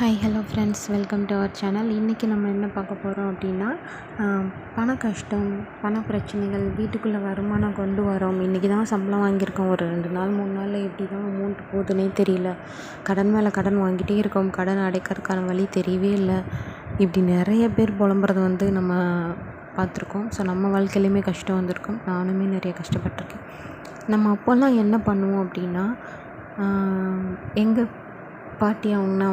Hi hello friends, welcome to our channel. இன்றைக்கி நம்ம என்ன பார்க்க போகிறோம் அப்படின்னா, பண கஷ்டம், பண பிரச்சனைகள், வீட்டுக்குள்ளே வருமானம் கொண்டு வரோம். இன்றைக்கி தான் சம்பளம் வாங்கியிருக்கோம், ஒரு 2 நாள் 3 நாளில் எப்படி தான் அமௌண்ட் போகுதுன்னே தெரியல. கடன் மேலே கடன் வாங்கிட்டே இருக்கோம், கடன் அடைக்கிறதுக்கான வழி தெரியவே இல்லை. இப்படி நிறைய பேர் புலம்புறத நம்ம பார்த்துருக்கோம். ஸோ நம்ம வாழ்க்கையிலையுமே கஷ்டம் வந்திருக்கோம். நானுமே நிறைய கஷ்டப்பட்டிருக்கேன். நம்ம அப்போல்லாம் என்ன பண்ணுவோம் அப்படின்னா, எங்கள் பாட்டி அவங்கனா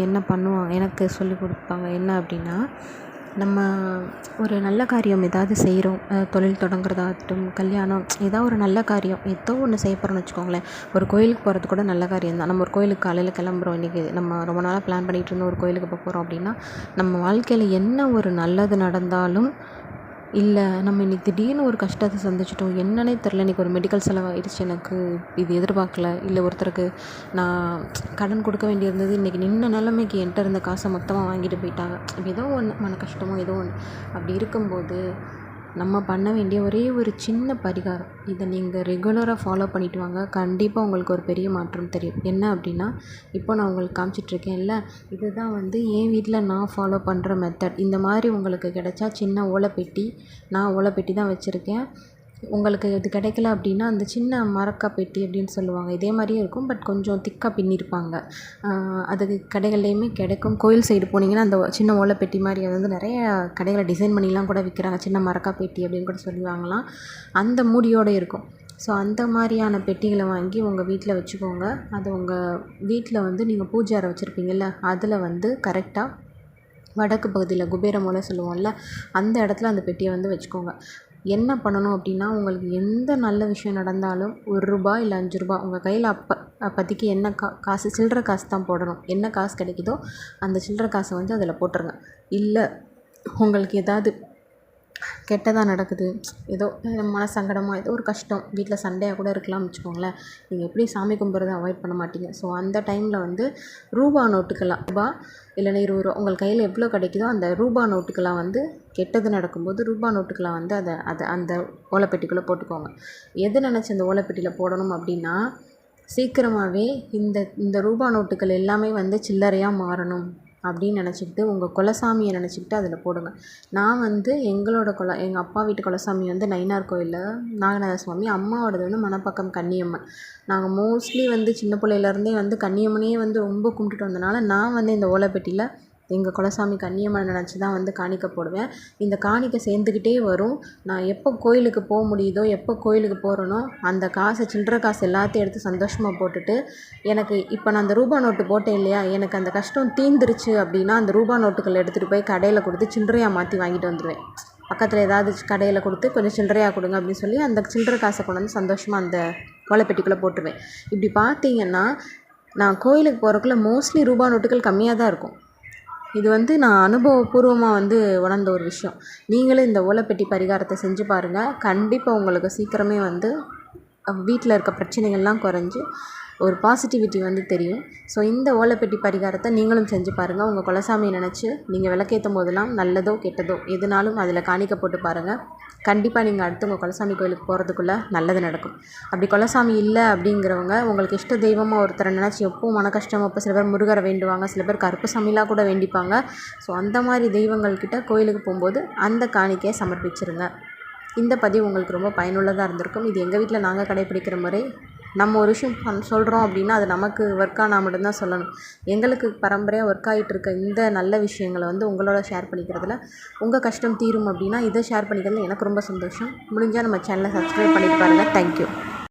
என்ன பண்ணுவாங்க, எனக்கு சொல்லிக் கொடுப்பாங்க. என்ன அப்படின்னா, நம்ம ஒரு நல்ல காரியம் ஏதாவது செய்கிறோம், தொழில் தொடங்குறதாகட்டும், கல்யாணம், ஏதாவது ஒரு நல்ல காரியம் ஏதோ ஒன்று செய்ய போகிறோம்னு வச்சுக்கோங்களேன். ஒரு கோயிலுக்கு போகிறது கூட நல்ல காரியம் தான். நம்ம ஒரு கோயிலுக்கு காலையில் கிளம்புறோம், இன்றைக்கி நம்ம ரொம்ப நாளாக பிளான் பண்ணிகிட்டு இருந்தோம் ஒரு கோயிலுக்கு போகிறோம் அப்படின்னா, நம்ம வாழ்க்கையில் என்ன ஒரு நல்லது நடந்தாலும், இல்லை நம்ம இன்றைக்கி திடீர்னு ஒரு கஷ்டத்தை சந்திச்சிட்டோம், என்னன்னே தெரில, இன்றைக்கி ஒரு மெடிக்கல் செலவாகிடுச்சு, எனக்கு இது எதிர்பார்க்கல, இல்லை ஒருத்தருக்கு நான் கடன் கொடுக்க வேண்டியிருந்தது, இன்றைக்கி நின்ன நிலைமைக்கு என்கிட்ட இருந்த காசை மொத்தமாக வாங்கிட்டு போயிட்டாங்க. ஏதோ ஒன்று மன கஷ்டமோ ஏதோ ஒன்று. அப்படி இருக்கும்போது நம்ம பண்ண வேண்டிய ஒரே ஒரு சின்ன பரிகாரம், இதை நீங்கள் ரெகுலராக ஃபாலோ பண்ணிட்டு வாங்க. கண்டிப்பாக உங்களுக்கு ஒரு பெரிய மாற்றம் தெரியும். என்ன அப்படின்னா, இப்போ நான் உங்களுக்கு காமிச்சிட்ருக்கேன்ல, இதுதான் என் வீட்டில் நான் ஃபாலோ பண்ணுற மெத்தட். இந்த மாதிரி உங்களுக்கு கிடைச்சா சின்ன ஓலைப்பெட்டி, நான் ஓலைப்பெட்டி தான் வச்சுருக்கேன். உங்களுக்கு இது கிடைக்கல அப்படின்னா, அந்த சின்ன மரக்கா பெட்டி அப்படின்னு சொல்லுவாங்க, இதே மாதிரியே இருக்கும், பட் கொஞ்சம் திக்காக பின்னிருப்பாங்க. அது கடைகள்லேயுமே கிடைக்கும். கோயில் சைடு போனீங்கன்னா அந்த சின்ன ஓலைப்பெட்டி மாதிரி நிறைய கடைகளில் டிசைன் பண்ணிலாம் கூட விற்கிறாங்க. சின்ன மரக்கா பெட்டி அப்படின்னு கூட சொல்லி வாங்கலாம். அந்த மூடியோடு இருக்கும். ஸோ அந்த மாதிரியான பெட்டிகளை வாங்கி உங்கள் வீட்டில் வச்சுக்கோங்க. அது உங்கள் வீட்டில் நீங்கள் பூஜை அறை வச்சுருப்பீங்கள்ல, அதில் கரெக்டாக வடக்கு பகுதியில் குபேர மூலை சொல்லுவோம்ல, அந்த இடத்துல அந்த பெட்டியை வச்சுக்கோங்க. என்ன பண்ணணும் அப்படின்னா, உங்களுக்கு எந்த நல்ல விஷயம் நடந்தாலும் ரூ. 1 இல்லை ரூ. 5 உங்கள் கையில் அப்போதைக்கு என்ன காசு, சில்லற காசு தான் போடணும். என்ன காசு கிடைக்குதோ அந்த சில்லற காசை அதில் போட்டுருங்க. இல்லை உங்களுக்கு ஏதாவது கெட்டதாக நடக்குது, ஏதோ மன சங்கடமாக, ஏதோ ஒரு கஷ்டம், வீட்டில் சண்டையாக கூட இருக்கலாம்னு வச்சுக்கோங்களேன். நீங்கள் எப்படி சாமி கும்பிட்றத அவாய்ட் பண்ண மாட்டீங்க. ஸோ அந்த டைமில் ரூபா நோட்டுக்கெல்லாம் இல்லைன்னா ரூ. 20 உங்கள் கையில் எவ்வளோ கிடைக்குதோ அந்த ரூபா நோட்டுக்கெல்லாம் கெட்டது நடக்கும்போது ரூபா நோட்டுக்கெல்லாம் அதை அந்த ஓலைப்பெட்டிக்குள்ளே போட்டுக்கோங்க. எது நினச்சி அந்த ஓலைப்பெட்டியில் போடணும் அப்படின்னா, சீக்கிரமாகவே இந்த ரூபா நோட்டுகள் எல்லாமே சில்லறையாக மாறணும் அப்படின்னு நினச்சிக்கிட்டு, உங்கள் குலசாமியை நினச்சிக்கிட்டு அதில் போடுங்க. நான் எங்கள் அப்பா வீட்டு குலசாமி நயினார் கோயிலில் நாகநாத சுவாமி, அம்மாவோடது மணப்பாக்கம் கன்னியம்மன். நாங்கள் மோஸ்ட்லி சின்ன பிள்ளையிலேருந்தே கன்னியம்மனையே ரொம்ப கும்பிட்டுட்டு வந்தனால, நான் இந்த ஓலைப்பெட்டியில் எங்கள் குலசாமி கன்னியம்மனை நினச்சி தான் காணிக்கை போடுவேன். இந்த காணிக்கை சேர்ந்துக்கிட்டே வரும். நான் எப்போ கோயிலுக்கு போக முடியுதோ, எப்போ கோயிலுக்கு போகிறேனோ, அந்த காசை, சில்லற காசு எல்லாத்தையும் எடுத்து சந்தோஷமாக போட்டுட்டு, எனக்கு இப்போ நான் அந்த ரூபா நோட்டு போட்டேன் இல்லையா, எனக்கு அந்த கஷ்டம் தீர்ந்துருச்சு அப்படின்னா, அந்த ரூபா நோட்டுகள் எடுத்துகிட்டு போய் கடையில் கொடுத்து சில்லறையாக மாற்றி வாங்கிட்டு வந்துடுவேன். பக்கத்தில் ஏதாவது கடையில் கொடுத்து கொஞ்சம் சில்லறையாக கொடுங்க அப்படின்னு சொல்லி அந்த சில்லற காசை கொண்டு சந்தோஷமாக அந்த ஓலைப்பெட்டிக்குள்ளே போட்டுருவேன். இப்படி பார்த்தீங்கன்னா, நான் கோயிலுக்கு போகிறக்குள்ள மோஸ்ட்லி ரூபா நோட்டுகள் கம்மியாக தான் இருக்கும். இது நான் அனுபவபூர்வமாக உணர்ந்த ஒரு விஷயம். நீங்களும் இந்த ஓலைப்பெட்டி பரிகாரத்தை செஞ்சு பாருங்கள். கண்டிப்பாக உங்களுக்கு சீக்கிரமே வீட்டில் இருக்க பிரச்சனைகள்லாம் குறைஞ்சி ஒரு பாசிட்டிவிட்டி தெரியும். ஸோ இந்த ஓலைப்பெட்டி பரிகாரத்தை நீங்களும் செஞ்சு பாருங்கள். உங்கள் குலசாமியை நினச்சி நீங்கள் விளக்கேற்றும் போதெல்லாம் நல்லதோ கெட்டதோ எதுனாலும் அதில் காணிக்கை போட்டு பாருங்கள். கண்டிப்பாக நீங்கள் அடுத்து உங்கள் குலசாமி கோயிலுக்கு போகிறதுக்குள்ளே நல்லது நடக்கும். அப்படி குலசாமி இல்லை அப்படிங்கிறவங்க, உங்களுக்கு இஷ்ட தெய்வமாக ஒருத்தரை நினச்சி எப்பவும் மன கஷ்டம், அப்போ சில பேர் முருகரை வேண்டுவாங்க, சில பேர் கருப்பசாமிலாம் கூட வேண்டிப்பாங்க. ஸோ அந்த மாதிரி தெய்வங்கள்கிட்ட கோயிலுக்கு போகும்போது அந்த காணிக்கையை சமர்ப்பிச்சிருங்க. இந்த பதிவு உங்களுக்கு ரொம்ப பயனுள்ளதாக இருந்திருக்கும். இது எங்கள் வீட்டில் நாங்கள் கடைப்பிடிக்கிற முறை. நம்ம ஒரு விஷயம் சொல்கிறோம் அப்படின்னா, அது நமக்கு ஒர்க் ஆனால் மட்டும்தான் சொல்லணும். எங்களுக்கு பரம்பரையாக ஒர்க் ஆகிட்டு இருக்க இந்த நல்ல விஷயங்களை உங்களோட ஷேர் பண்ணிக்கிறதுல, உங்கள் கஷ்டம் தீரும் அப்படின்னா இதை ஷேர் பண்ணிக்கிறதுல எனக்கு ரொம்ப சந்தோஷம். முடிஞ்சால் நம்ம சேனலை சப்ஸ்கிரைப் பண்ணிட்டு பாருங்கள். தேங்க்யூ.